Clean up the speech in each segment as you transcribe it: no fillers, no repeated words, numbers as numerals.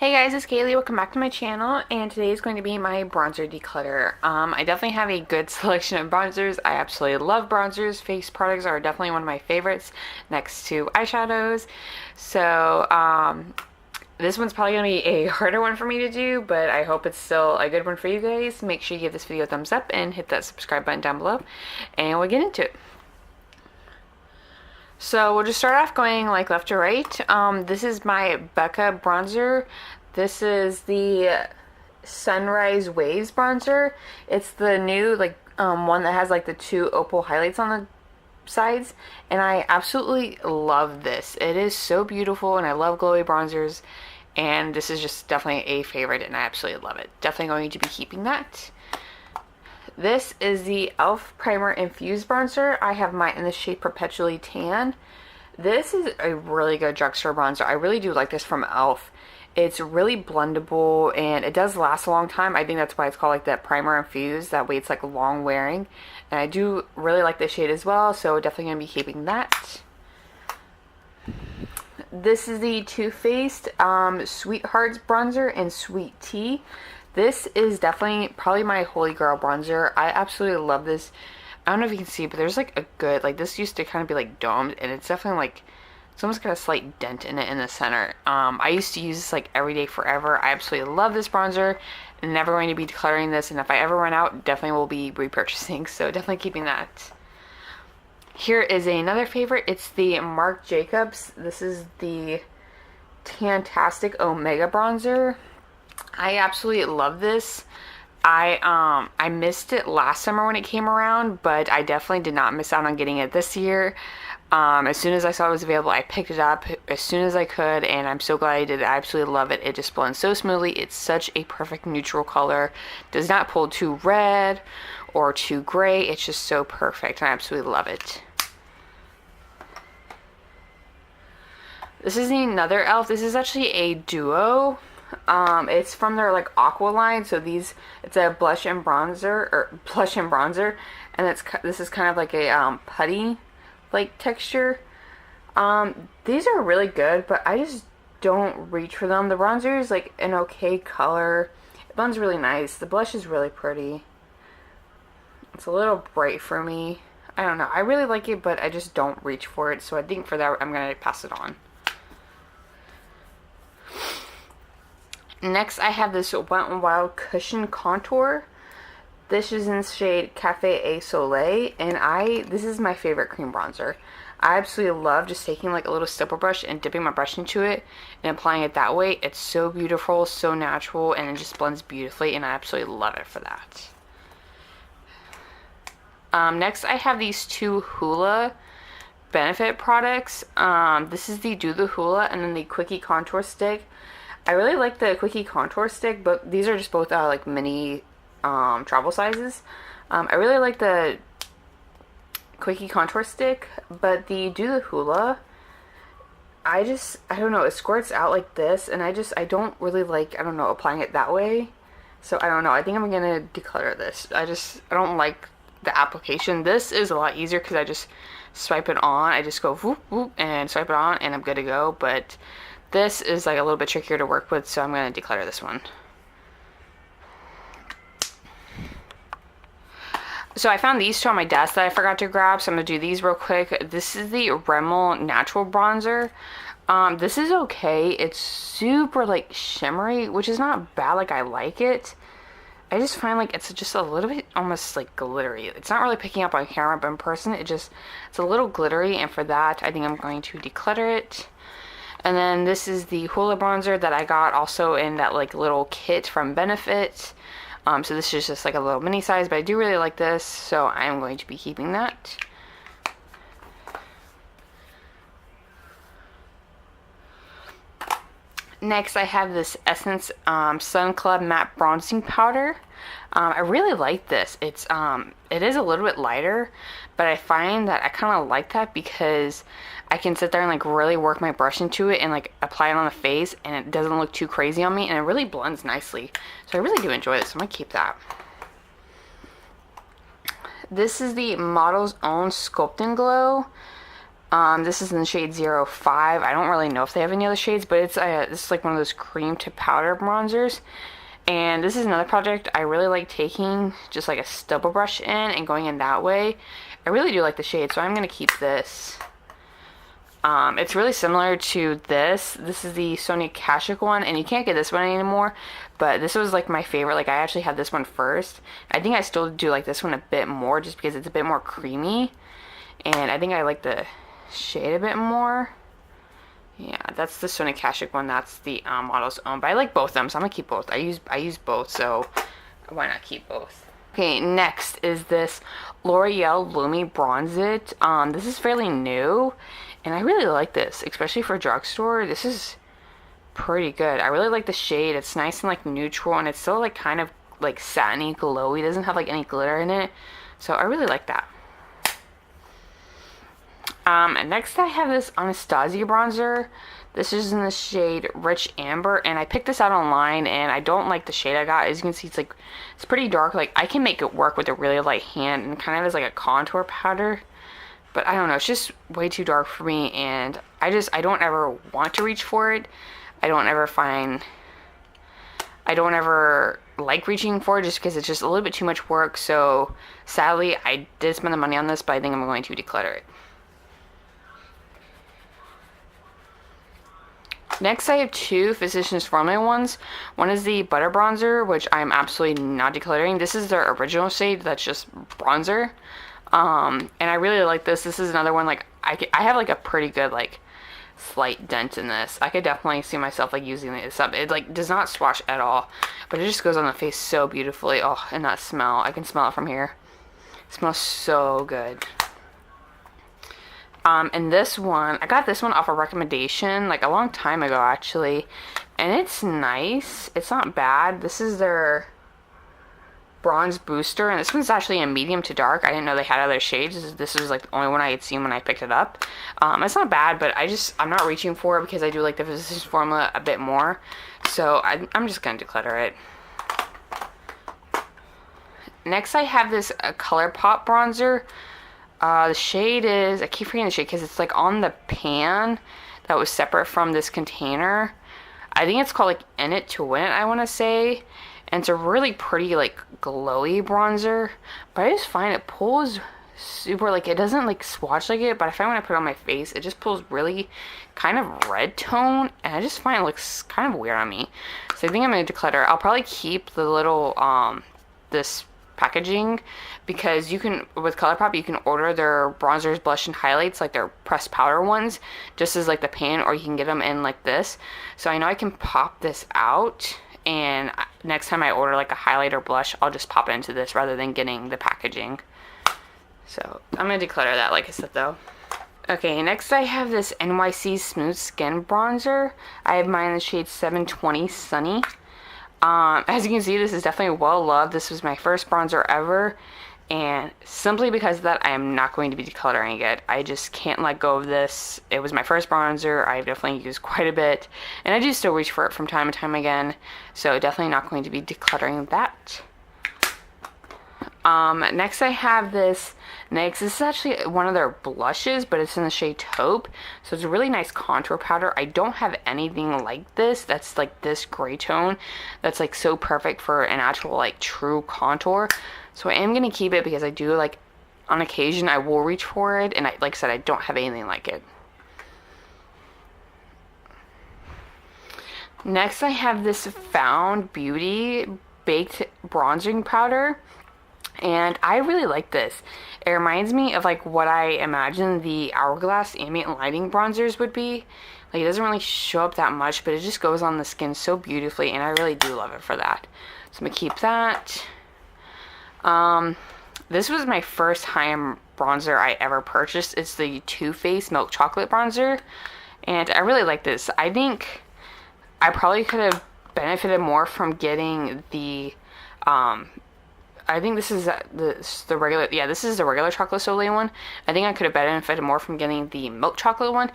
Hey guys, it's Kaylee. Welcome back to my channel, and today is going to be my bronzer declutter. I definitely have a good selection of bronzers. I absolutely love bronzers. Face products are definitely one of my favorites next to eyeshadows. So, this one's probably going to be a harder one for me to do, but I hope it's still a good one for you guys. Make sure you give this video a thumbs up and hit that subscribe button down below, and we'll get into it. So we'll just start off going like left to right. This is my Becca bronzer. This is the Sunrise Waves bronzer. It's the new one that has like the two opal highlights on the sides, and I absolutely love this. It is so beautiful, and I love glowy bronzers, and this is just definitely a favorite, and I absolutely love it. Definitely going to be keeping that. This is the e.l.f. Primer Infused Bronzer. I have mine in the shade Perpetually Tan. This is a really good drugstore bronzer. I really do like this from e.l.f. It's really blendable, and it does last a long time. I think that's why it's called like that Primer Infused. That way it's like long wearing. And I do really like this shade as well, so definitely going to be keeping that. This is the Too Faced Sweethearts Bronzer in Sweet Tea. This is definitely probably my holy grail bronzer. I absolutely love this. I don't know if you can see, but there's like a good, like this used to kind of be like domed, and it's definitely like, it's almost got a slight dent in it in the center. I used to use this like every day forever. I absolutely love this bronzer. I'm never going to be decluttering this, and if I ever run out, definitely will be repurchasing, so definitely keeping that. Here is another favorite. It's the Marc Jacobs. This is the Tantastic Omega bronzer. I absolutely love this. I missed it last summer when it came around, but I definitely did not miss out on getting it this year. As soon as I saw it was available, I picked it up as soon as I could, and I'm so glad I did. I absolutely love it. It just blends so smoothly. It's such a perfect neutral color. Does not pull too red or too gray. It's just so perfect, and I absolutely love it. This is another e.l.f. This is actually a duo. It's from their like aqua line, so it's a blush and bronzer, and this is kind of like a putty like texture. These are really good, but I just don't reach for them. The bronzer is like an okay color. It blends really nice. The blush is really pretty. It's a little bright for me. I don't know. I really like it, but I just don't reach for it. So I think for that, I'm gonna pass it on. Next, I have this Wet n Wild Cushion Contour. This is in shade Cafe Au Soleil, and this is my favorite cream bronzer. I absolutely love just taking like a little stipple brush and dipping my brush into it and applying it that way. It's so beautiful, so natural, and it just blends beautifully, and I absolutely love it for that. Next, I have these two Hoola Benefit products. This is the Do the Hoola and then the Quickie Contour Stick. I really like the Quickie Contour Stick, but these are just both like mini travel sizes. I really like the Quickie Contour Stick, but the Do the Hoola, I don't know, it squirts out like this, and I don't really like, I don't know, applying it that way. So I don't know, I think I'm gonna declutter this. I don't like the application. This is a lot easier because I just swipe it on. I just go whoop whoop and swipe it on, and I'm good to go. But this is like a little bit trickier to work with, so I'm going to declutter this one. So I found these two on my desk that I forgot to grab, so I'm going to do these real quick. This is the Rimmel Natural Bronzer. This is okay. It's super like shimmery, which is not bad. Like, I like it. I just find like it's just a little bit almost like glittery. It's not really picking up on camera, but in person it's a little glittery, and for that I think I'm going to declutter it. And then this is the Hoola bronzer that I got also in that like little kit from Benefit. So this is just like a little mini size, but I do really like this, so I am going to be keeping that. Next, I have this Essence Sun Club Matte Bronzing Powder. I really like this. It is a little bit lighter, but I find that I kind of like that because I can sit there and like really work my brush into it and like apply it on the face, and it doesn't look too crazy on me, and it really blends nicely. So I really do enjoy this. I'm gonna keep that. This is the Model's Own Sculpt and Glow. This is in the shade 05. I don't really know if they have any other shades, but it's like one of those cream to powder bronzers. And this is another project I really like taking just like a stubble brush in and going in that way. I really do like the shade, so I'm going to keep this. It's really similar to this. This is the Sonia Kashuk one, and you can't get this one anymore, but this was like my favorite. Like I actually had this one first. I think I still do like this one a bit more just because it's a bit more creamy, and I think I like the shade a bit more. Yeah, that's the Sonia Kashuk one. That's the model's own, but I like both of them, so I'm gonna keep both. I use both, so why not keep both? Okay, next is this L'Oreal Lumi Bronze It. This is fairly new, and I really like this, especially for drugstore. This is pretty good. I really like the shade. It's nice and like neutral, and it's still like kind of like satiny, glowy. It doesn't have like any glitter in it, so I really like that. And next I have this Anastasia bronzer. This is in the shade Rich Amber, and I picked this out online, and I don't like the shade I got. As you can see, it's pretty dark. Like I can make it work with a really light hand, and kind of as like a contour powder. But I don't know, it's just way too dark for me, and I don't ever want to reach for it. I don't ever like reaching for it just because it's just a little bit too much work. So sadly, I did spend the money on this, but I think I'm going to declutter it. Next, I have two Physicians Formula ones. One is the Butter Bronzer, which I'm absolutely not decluttering. This is their original shade that's just bronzer. And I really like this. This is another one, like, I have, like, a pretty good, like, slight dent in this. I could definitely see myself, like, using this up. It, like, does not swatch at all, but it just goes on the face so beautifully. Oh, and that smell. I can smell it from here. It smells so good. And this one, I got this one off a recommendation, like, a long time ago, actually. And it's nice. It's not bad. This is their bronze booster, and this one's actually a medium to dark. I didn't know they had other shades. This was like the only one I had seen when I picked it up. It's not bad, but I'm not reaching for it because I do like the Physicians Formula a bit more. So I'm just gonna declutter it. Next, I have this ColourPop bronzer. The shade is, I keep forgetting the shade because it's like on the pan that was separate from this container. I think it's called like In It to Win It, I want to say. And it's a really pretty, like, glowy bronzer. But I just find it pulls super, like, it doesn't, like, swatch like it. But I find when I put it on my face, it just pulls really kind of red tone. And I just find it looks kind of weird on me. So I think I'm going to declutter. I'll probably keep the little, this packaging. Because you can, with ColourPop, you can order their bronzers, blush, and highlights, like their pressed powder ones. Just as, like, the pan, or you can get them in like this. So I know I can pop this out. And next time I order like a highlight or blush, I'll just pop it into this rather than getting the packaging. So I'm going to declutter that, like I said, though. Okay, next I have this NYC Smooth Skin Bronzer. I have mine in the shade 720 Sunny. As you can see, this is definitely well loved. This was my first bronzer ever. And simply because of that, I am not going to be decluttering it. I just can't let go of this. It was my first bronzer. I've definitely used quite a bit. And I do still reach for it from time to time again. So definitely not going to be decluttering that. Next I have this NYX. This is actually one of their blushes, but it's in the shade Taupe. So it's a really nice contour powder. I don't have anything like this. That's like this gray tone. That's like so perfect for an actual like true contour. So I am going to keep it because I do, like, on occasion I will reach for it, and like I said, I don't have anything like it. Next I have this Found Beauty Baked Bronzing Powder, and I really like this. It reminds me of like what I imagine the Hourglass Ambient Lighting bronzers would be. Like, it doesn't really show up that much, but it just goes on the skin so beautifully, and I really do love it for that. So I'm going to keep that. This was my first high-end bronzer I ever purchased. It's the Too Faced Milk Chocolate Bronzer, and I really like this. I think I probably could have benefited more from getting the, I think this is the regular, yeah, this is the regular chocolate Soleil one. I think I could have benefited more from getting the milk chocolate one,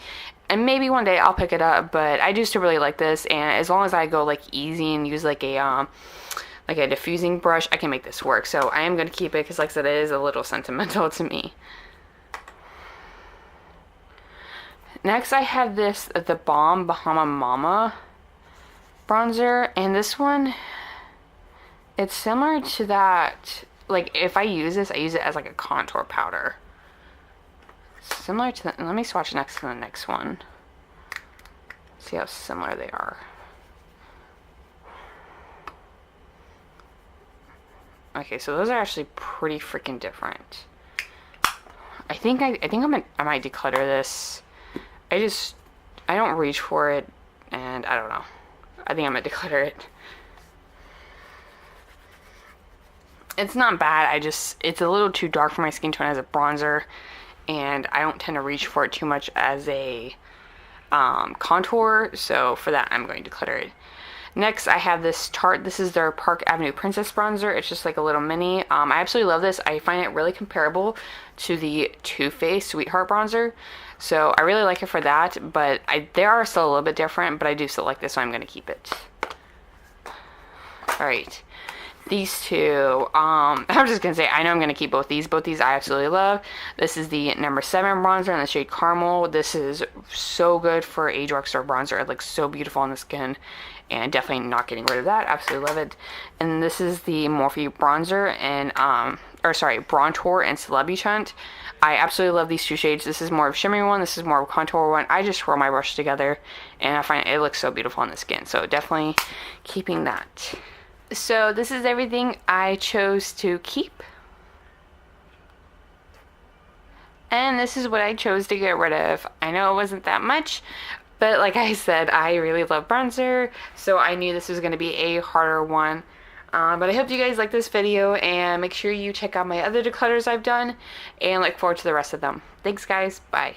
and maybe one day I'll pick it up, but I do still really like this, and as long as I go, like, easy and use, like a diffusing brush, I can make this work. So I am going to keep it because, like I said, it is a little sentimental to me. Next I have this, the Balm Bahama Mama bronzer, and this one, it's similar to that, like if I use this, I use it as like a contour powder. Similar to let me swatch next to the next one. See how similar they are. Okay, so those are actually pretty freaking different. I think I might declutter this. I don't reach for it, and I don't know. I think I'm gonna declutter it. It's not bad. It's a little too dark for my skin tone as a bronzer, and I don't tend to reach for it too much as a contour. So for that, I'm going to declutter it. Next, I have this Tarte. This is their Park Avenue Princess bronzer. It's just like a little mini. I absolutely love this. I find it really comparable to the Too Faced Sweetheart bronzer. So I really like it for that, but they are still a little bit different, but I do still like this, so I'm going to keep it. Alright. These two, I'm just going to say, I know I'm going to keep both these. Both these I absolutely love. This is the number 7 bronzer in the shade Caramel. This is so good for a drugstore bronzer. It looks so beautiful on the skin, and definitely not getting rid of that. Absolutely love it. And this is the Morphe bronzer and, Brontour and Celebi Chunt. I absolutely love these two shades. This is more of a shimmery one. This is more of a contour one. I just swirl my brush together, and I find it looks so beautiful on the skin. So definitely keeping that. So this is everything I chose to keep. And this is what I chose to get rid of. I know it wasn't that much, but like I said, I really love bronzer, so I knew this was going to be a harder one. But I hope you guys like this video, and make sure you check out my other declutters I've done, and look forward to the rest of them. Thanks guys, bye.